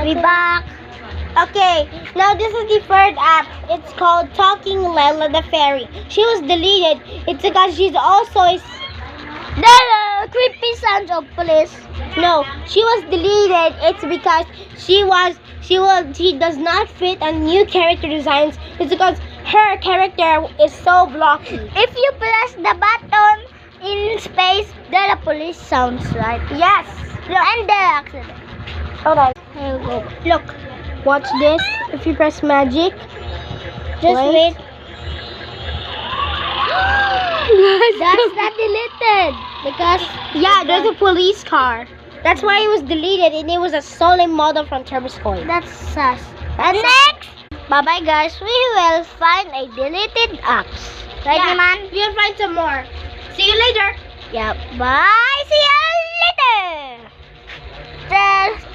We back. Okay, now this is the third app. It's called Talking Layla the Fairy. She was deleted. It's because she's also The creepy sounds of police. no. She was deleted. It's because she does not fit on new character designs. It's because her character is so blocky. If you press the button in space, there are police sounds, right? Yes. And the accident. Alright. Here we go. Look. Watch this. If you press magic. Just wait. That's That's not deleted because yeah, there's a police car. That's why it was deleted, and it was a stolen model from Turboscoin. that's sus. And next, bye bye guys. We will find a deleted apps. Right, Yeah. man? You'll find some more. See you later. Yeah. Bye. See you later. Just,